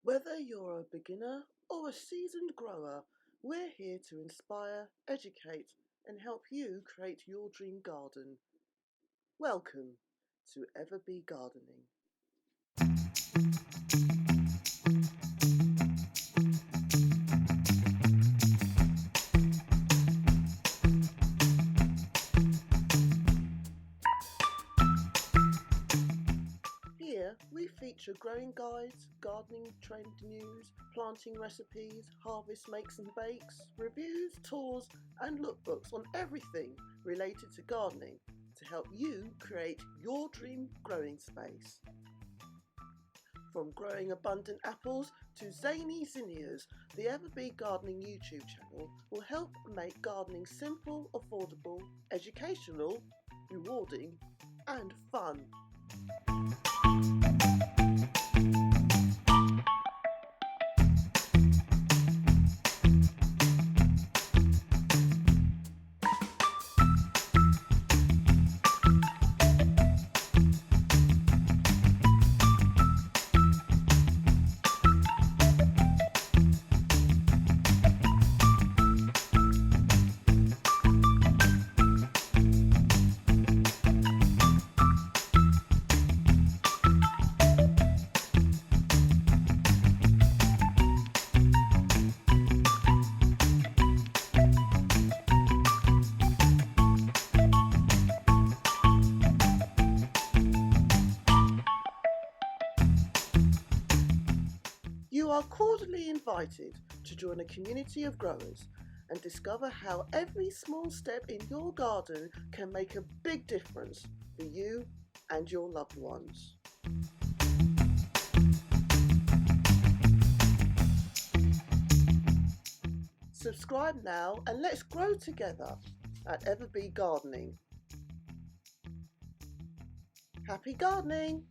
Whether you're a beginner or a seasoned grower, we're here to inspire, educate, and help you create your dream garden. Welcome to Everbee Gardening. Here we feature growing guides, gardening trend news, planting recipes, harvest makes and bakes, reviews, tours and lookbooks on everything related to gardening to help you create your dream growing space. From growing abundant apples to zany zinnias, the Everbee Gardening YouTube channel will help make gardening simple, affordable, educational, rewarding and fun. You are cordially invited to join a community of growers and discover how every small step in your garden can make a big difference for you and your loved ones. Subscribe now and let's grow together at Everbee Gardening. Happy gardening!